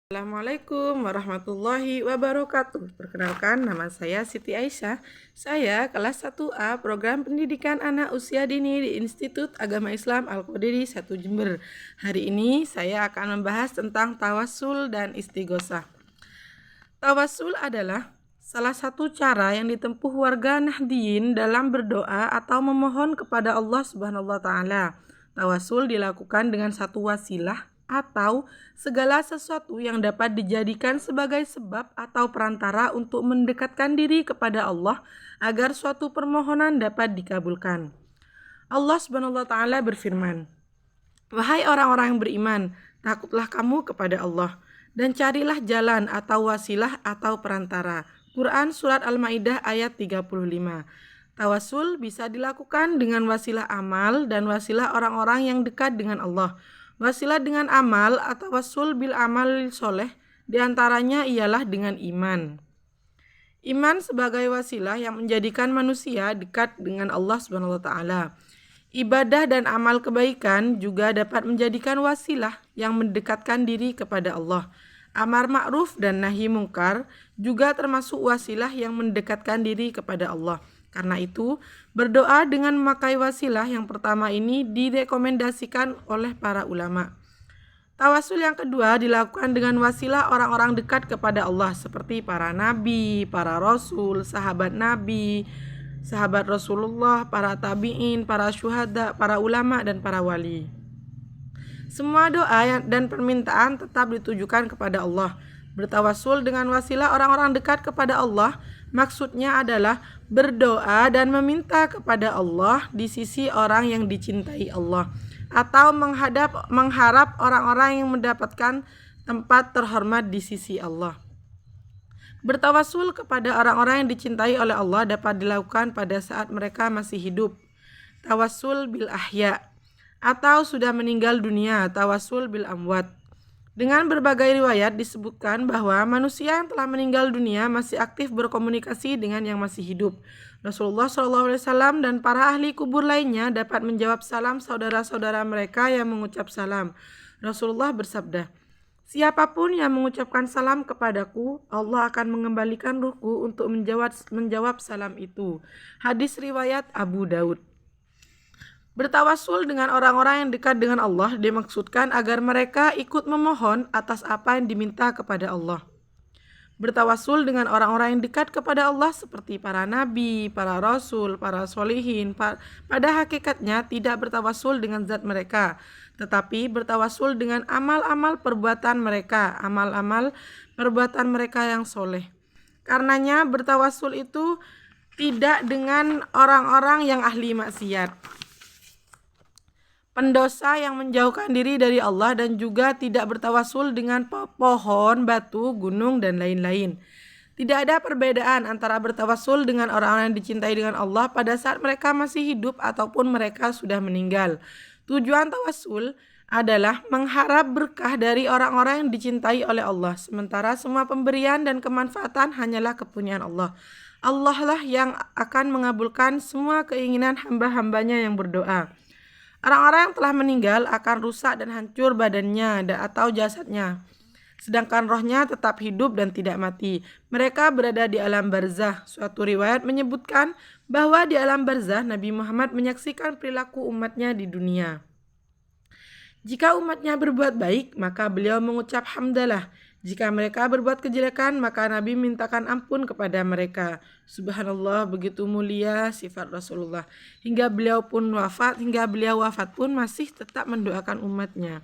Assalamualaikum warahmatullahi wabarakatuh. Perkenalkan, nama saya Siti Aisyah. Saya kelas 1A Program Pendidikan Anak Usia Dini di Institut Agama Islam Al-Qadiri 1 Jember. Hari ini saya akan membahas tentang tawassul dan istighosah. Tawassul adalah salah satu cara yang ditempuh warga Nahdliyin dalam berdoa atau memohon kepada Allah Subhanahu wa taala. Tawassul dilakukan dengan satu wasilah atau segala sesuatu yang dapat dijadikan sebagai sebab atau perantara untuk mendekatkan diri kepada Allah agar suatu permohonan dapat dikabulkan. Allah Subhanahu wa taala berfirman, "Wahai orang-orang yang beriman, takutlah kamu kepada Allah dan carilah jalan atau wasilah atau perantara." Quran Surat Al-Maidah ayat 35. Tawassul bisa dilakukan dengan wasilah amal dan wasilah orang-orang yang dekat dengan Allah. Wasilah dengan amal atau tawassul bil amal soleh diantaranya ialah dengan iman. Iman sebagai wasilah yang menjadikan manusia dekat dengan Allah Subhanahu wa taala. Ibadah dan amal kebaikan juga dapat menjadikan wasilah yang mendekatkan diri kepada Allah. Amar ma'ruf dan nahi mungkar juga termasuk wasilah yang mendekatkan diri kepada Allah. Karena itu, berdoa dengan memakai wasilah yang pertama ini direkomendasikan oleh para ulama. Tawassul yang kedua dilakukan dengan wasilah orang-orang dekat kepada Allah seperti para nabi, para rasul, sahabat nabi, sahabat Rasulullah, para tabi'in, para syuhada, para ulama, dan para wali. Semua doa dan permintaan tetap ditujukan kepada Allah. Bertawassul dengan wasilah orang-orang dekat kepada Allah maksudnya adalah berdoa dan meminta kepada Allah di sisi orang yang dicintai Allah atau mengharap orang-orang yang mendapatkan tempat terhormat di sisi Allah. Bertawassul kepada orang-orang yang dicintai oleh Allah dapat dilakukan pada saat mereka masih hidup. Tawassul bil ahya atau sudah meninggal dunia, tawassul bil amwat. Dengan berbagai riwayat disebutkan bahwa manusia yang telah meninggal dunia masih aktif berkomunikasi dengan yang masih hidup. Rasulullah SAW dan para ahli kubur lainnya dapat menjawab salam saudara-saudara mereka yang mengucap salam. Rasulullah bersabda, "Siapapun yang mengucapkan salam kepadaku, Allah akan mengembalikan ruhku untuk menjawab salam itu." Hadis riwayat Abu Daud. Bertawassul dengan orang-orang yang dekat dengan Allah dimaksudkan agar mereka ikut memohon atas apa yang diminta kepada Allah. Bertawassul dengan orang-orang yang dekat kepada Allah seperti para nabi, para rasul, para solihin, pada hakikatnya tidak bertawassul dengan zat mereka, tetapi bertawassul dengan amal-amal perbuatan mereka, amal-amal perbuatan mereka yang soleh. Karenanya bertawassul itu tidak dengan orang-orang yang ahli maksiat, pendosa yang menjauhkan diri dari Allah, dan juga tidak bertawassul dengan pohon, batu, gunung, dan lain-lain. Tidak ada perbedaan antara bertawassul dengan orang-orang yang dicintai dengan Allah pada saat mereka masih hidup ataupun mereka sudah meninggal. Tujuan tawassul adalah mengharap berkah dari orang-orang yang dicintai oleh Allah, sementara semua pemberian dan kemanfaatan hanyalah kepunyaan Allah. Allah lah yang akan mengabulkan semua keinginan hamba-hambanya yang berdoa. Orang-orang yang telah meninggal akan rusak dan hancur badannya atau jasadnya, sedangkan rohnya tetap hidup dan tidak mati. Mereka berada di alam barzah. Suatu riwayat menyebutkan bahwa di alam barzah Nabi Muhammad menyaksikan perilaku umatnya di dunia. Jika umatnya berbuat baik, maka beliau mengucap hamdalah. Jika mereka berbuat kejelekan, maka Nabi mintakan ampun kepada mereka. Subhanallah, begitu mulia sifat Rasulullah. Hingga beliau wafat pun masih tetap mendoakan umatnya.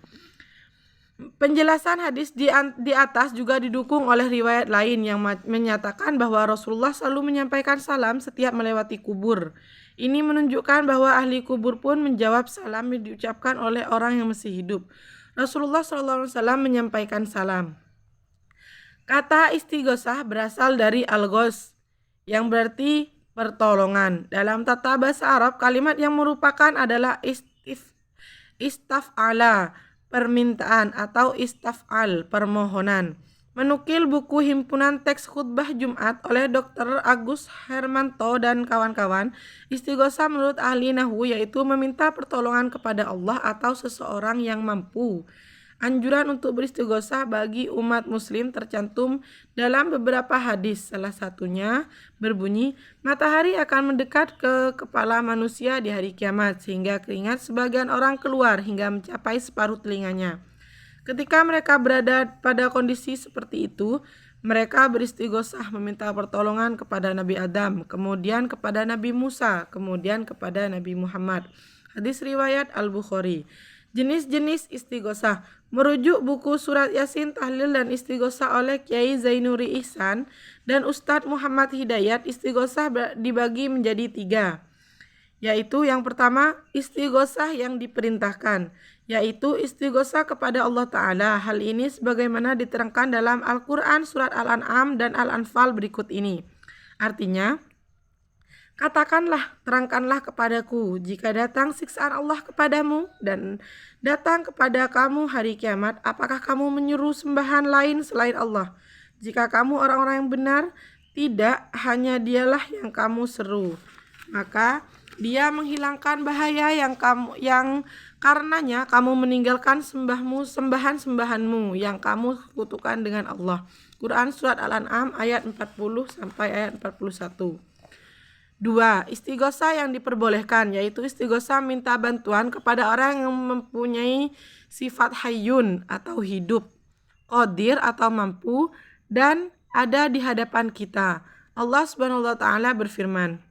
Penjelasan hadis di atas juga didukung oleh riwayat lain yang menyatakan bahwa Rasulullah selalu menyampaikan salam setiap melewati kubur. Ini menunjukkan bahwa ahli kubur pun menjawab salam yang diucapkan oleh orang yang masih hidup. Rasulullah SAW menyampaikan salam. Kata istighosah berasal dari al-ghos yang berarti pertolongan. Dalam tata bahasa Arab, kalimat yang merupakan adalah istaf'ala, permintaan, atau istaf'al, permohonan. Menukil buku himpunan teks khutbah Jumat oleh Dr. Agus Hermanto dan kawan-kawan, istighosah menurut ahli nahwu yaitu meminta pertolongan kepada Allah atau seseorang yang mampu. Anjuran untuk beristighosah bagi umat muslim tercantum dalam beberapa hadis. Salah satunya berbunyi, matahari akan mendekat ke kepala manusia di hari kiamat sehingga keringat sebagian orang keluar hingga mencapai separuh telinganya. Ketika mereka berada pada kondisi seperti itu, mereka beristighosah meminta pertolongan kepada Nabi Adam, kemudian kepada Nabi Musa, kemudian kepada Nabi Muhammad. Hadis riwayat Al-Bukhari. Jenis-jenis istighosah merujuk buku Surat Yasin, Tahlil dan Istighosah oleh Kiai Zainuri Ihsan dan Ustadz Muhammad Hidayat. Istighosah dibagi menjadi 3, yaitu yang pertama istighosah yang diperintahkan, yaitu istighosah kepada Allah Ta'ala. Hal ini sebagaimana diterangkan dalam Al-Quran surat Al-An'am dan Al-Anfal berikut ini. Artinya, katakanlah, terangkanlah kepadaku jika datang siksaan Allah kepadamu dan datang kepada kamu hari kiamat, apakah kamu menyuruh sembahan lain selain Allah? Jika kamu orang-orang yang benar, tidak, hanya Dialah yang kamu seru, maka Dia menghilangkan bahaya yang karenanya kamu meninggalkan sembahan-sembahanmu yang kamu sekutukan dengan Allah. Quran surat Al-An'am ayat 40 sampai ayat 41. 2. Istighosah yang diperbolehkan, yaitu istighosah minta bantuan kepada orang yang mempunyai sifat hayyun atau hidup, qadir atau mampu, dan ada di hadapan kita. Allah Subhanahu wa Ta'ala berfirman,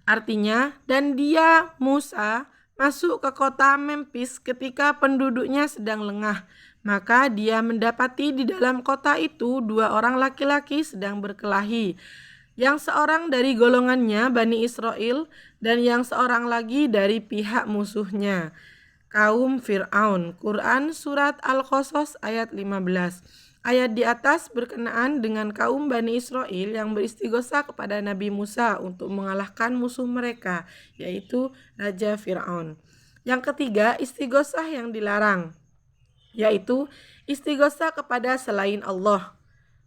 artinya, dan dia Musa masuk ke kota Memphis ketika penduduknya sedang lengah. Maka dia mendapati di dalam kota itu 2 orang laki-laki sedang berkelahi. Yang seorang dari golongannya Bani Israel dan yang seorang lagi dari pihak musuhnya, kaum Fir'aun. Quran surat Al-Qasas ayat 15. Ayat di atas berkenaan dengan kaum Bani Israel yang beristighosah kepada Nabi Musa untuk mengalahkan musuh mereka, yaitu Raja Fir'aun. Yang ketiga, istighosah yang dilarang, yaitu istighosah kepada selain Allah,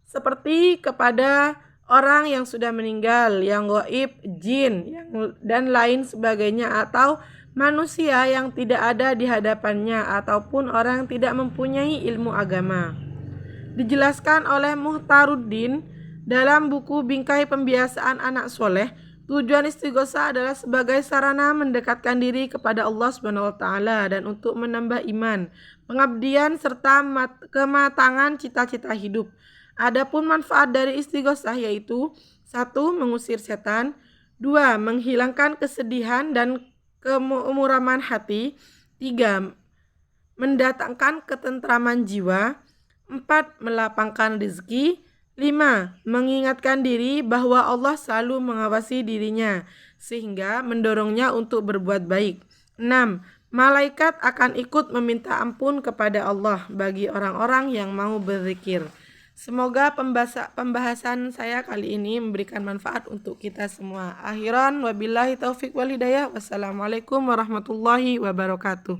seperti kepada orang yang sudah meninggal, yang gaib, jin, dan lain sebagainya, atau manusia yang tidak ada di hadapannya, ataupun orang yang tidak mempunyai ilmu agama. Dijelaskan oleh Muhtaruddin dalam buku Bingkai Pembiasaan Anak Soleh, tujuan istighosah adalah sebagai sarana mendekatkan diri kepada Allah Subhanahu wa Ta'ala dan untuk menambah iman, pengabdian, serta kematangan cita-cita hidup. Adapun manfaat dari istighosah yaitu 1. Mengusir setan, 2. Menghilangkan kesedihan dan kemuraman hati, 3. Mendatangkan ketentraman jiwa, 4. Melapangkan rezeki, 5. Mengingatkan diri bahwa Allah selalu mengawasi dirinya sehingga mendorongnya untuk berbuat baik, 6. Malaikat akan ikut meminta ampun kepada Allah bagi orang-orang yang mau berzikir. Semoga pembahasan saya kali ini memberikan manfaat untuk kita semua. Akhiran wabillahi taufik wal hidayah. Wassalamualaikum warahmatullahi wabarakatuh.